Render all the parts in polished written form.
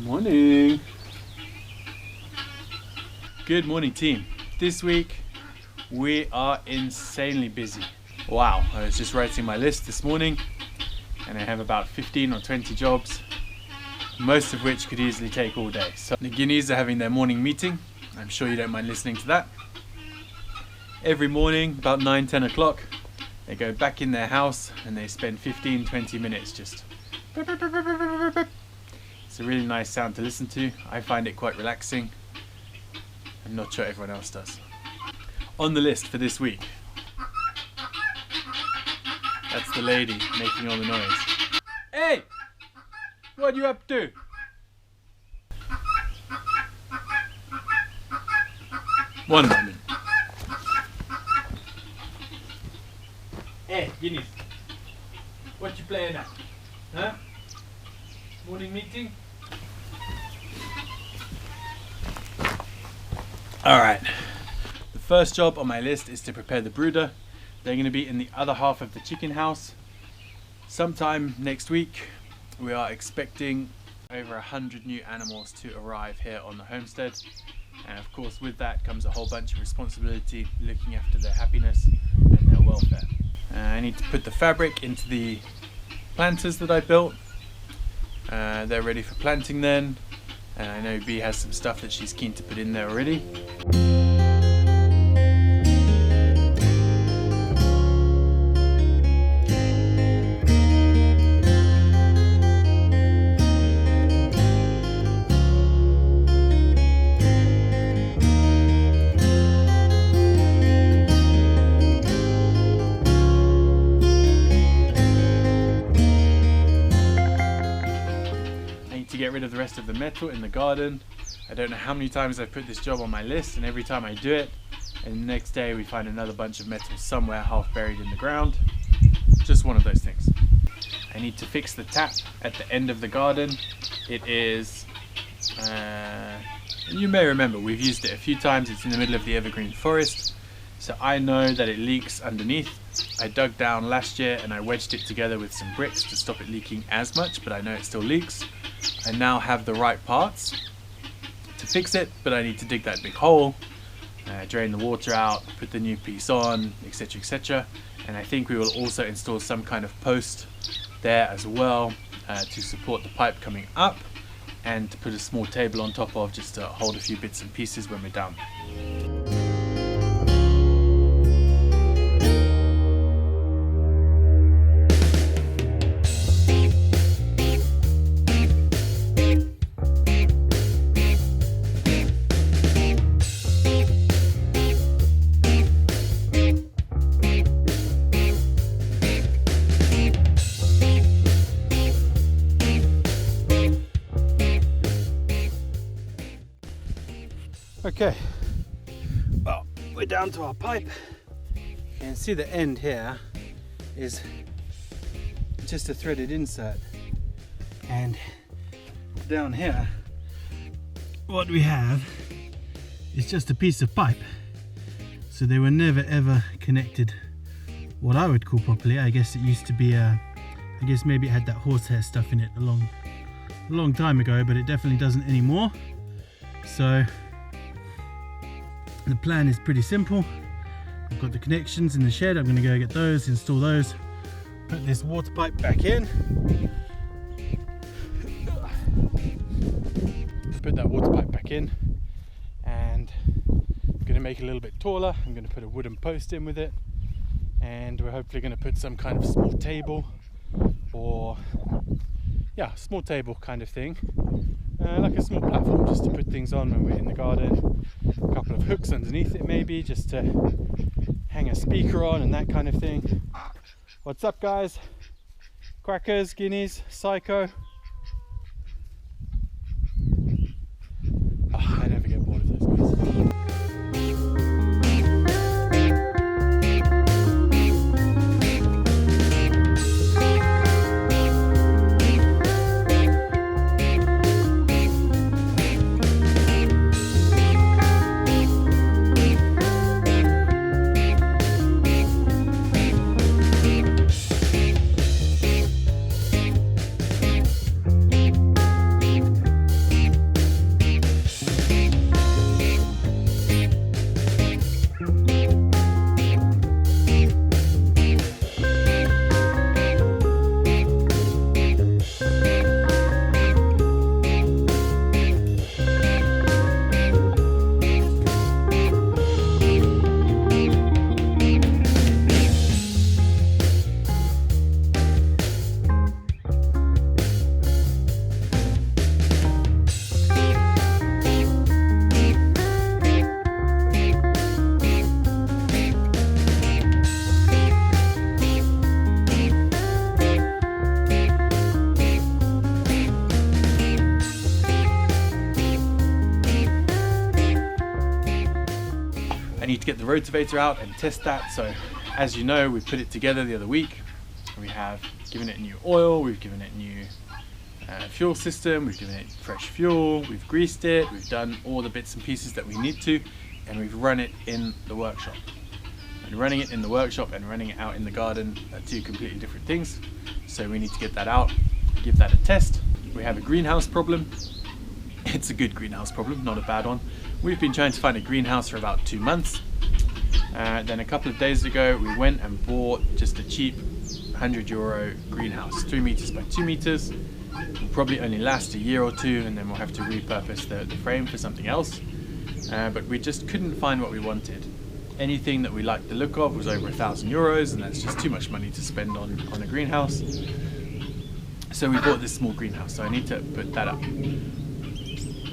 Morning. Good morning, team. This week we are insanely busy. Wow, I was just writing my list this morning and I have about 15 or 20 jobs, most of which could easily take all day. So the guineas are having their morning meeting. I'm sure you don't mind listening to that. Every morning about 9-10 o'clock they go back in their house and they spend 15-20 minutes just. It's a really nice sound to listen to. I find it quite relaxing. I'm not sure everyone else does. On the list for this week, that's the lady making all the noise. Hey! What are you up to? One moment. Hey, Guinness. What you playing at? Huh? Morning meeting? Alright. The first job on my list is to prepare the brooder. They're going to be in the other half of the chicken house. Sometime next week, we are expecting over 100 new animals to arrive here on the homestead. And of course, with that comes a whole bunch of responsibility looking after their happiness and their welfare. I need to put the fabric into the planters that I built. They're ready for planting then. And I know Bee has some stuff that she's keen to put in there already. Get rid of the rest of the metal in the garden. I don't know how many times I've put this job on my list, and every time I do it, and the next day we find another bunch of metal somewhere half buried in the ground. Just one of those things. I need to fix the tap at the end of the garden. It is, you may remember we've used it a few times. It's in the middle of the evergreen forest, so I know that it leaks underneath. I dug down last year and I wedged it together with some bricks to stop it leaking as much, but I know it still leaks. I now have the right parts to fix it, but I need to dig that big hole, drain the water out, put the new piece on, etc, etc. And I think we will also install some kind of post there as well to support the pipe coming up, and to put a small table on top of just to hold a few bits and pieces when we're done. Okay, well, we're down to our pipe. You can see the end here is just a threaded insert, and down here what we have is just a piece of pipe. So they were never ever connected what I would call properly. I guess it used to be I guess maybe it had that horsehair stuff in it a long time ago, but it definitely doesn't anymore. So the plan is pretty simple. I've got the connections in the shed. I'm going to go get those, install those, put this water pipe back in, put that water pipe back in, and I'm going to make it a little bit taller. I'm going to put a wooden post in with it, and we're hopefully going to put some kind of small table, or small table kind of thing, like a small platform just to put things on when we're in the garden. A couple of hooks underneath it maybe, just to hang a speaker on and that kind of thing. What's up, guys? Quackers, guineas, psycho. I never get bored of those guys. rotavator out and test that. So as you know, we put it together the other week. We have given it new oil, we've given it new fuel system, we've given it fresh fuel, we've greased it, we've done all the bits and pieces that we need to, and we've run it in the workshop. And running it in the workshop and running it out in the garden are two completely different things. So we need to get that out, give that a test. We have a greenhouse problem. It's a good greenhouse problem, not a bad one. We've been trying to find a greenhouse for about 2 months. Then a couple of days ago, we went and bought just a cheap €100 greenhouse, 3 meters by 2 meters. Will probably only last a year or two, and then we'll have to repurpose the frame for something else. But we just couldn't find what we wanted. Anything that we liked the look of was over €1,000, and that's just too much money to spend on a greenhouse. So we bought this small greenhouse, so I need to put that up.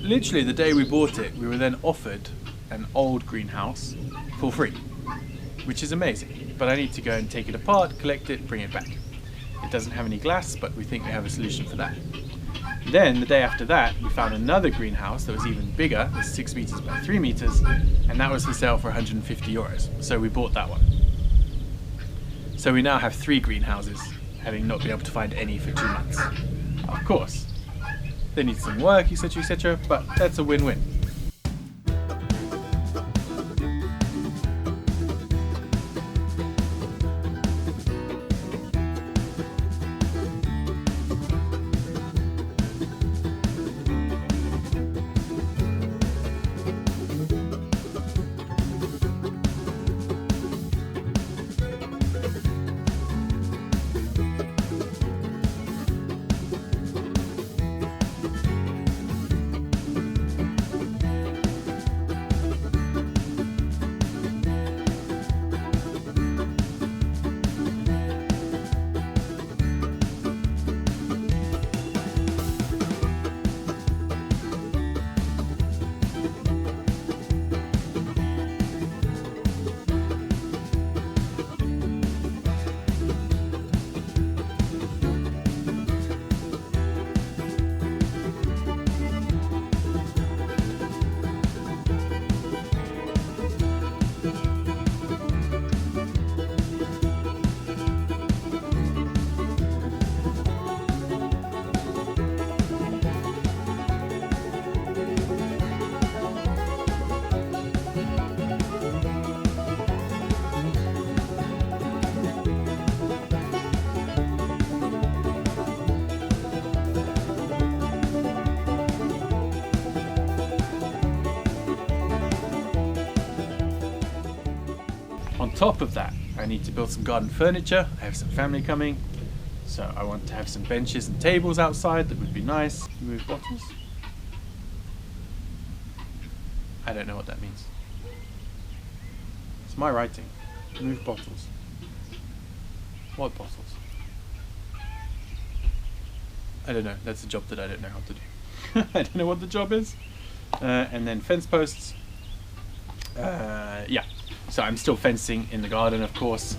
Literally the day we bought it, we were then offered an old greenhouse for free, which is amazing. But I need to go and take it apart, collect it, bring it back. It doesn't have any glass, but we think we have a solution for that. Then the day after that, we found another greenhouse that was even bigger, it's 6 meters by 3 meters, and that was for sale for €150. So we bought that one. So we now have 3 greenhouses, having not been able to find any for 2 months. Of course, they need some work, etc., etc., but that's a win-win. On top of that, I need to build some garden furniture. I have some family coming, so I want to have some benches and tables outside. That would be nice. Move bottles. I don't know what that means. It's my writing. Move bottles. What bottles? I don't know. That's a job that I don't know how to do. I don't know what the job is. And then fence posts. Yeah. So I'm still fencing in the garden, of course.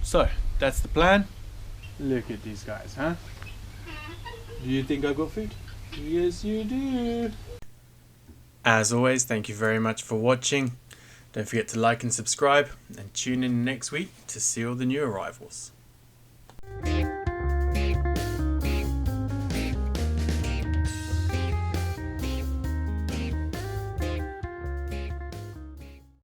So, that's the plan. Look at these guys, huh? Do you think I got food? Yes, you do. As always, thank you very much for watching. Don't forget to like and subscribe, and tune in next week to see all the new arrivals.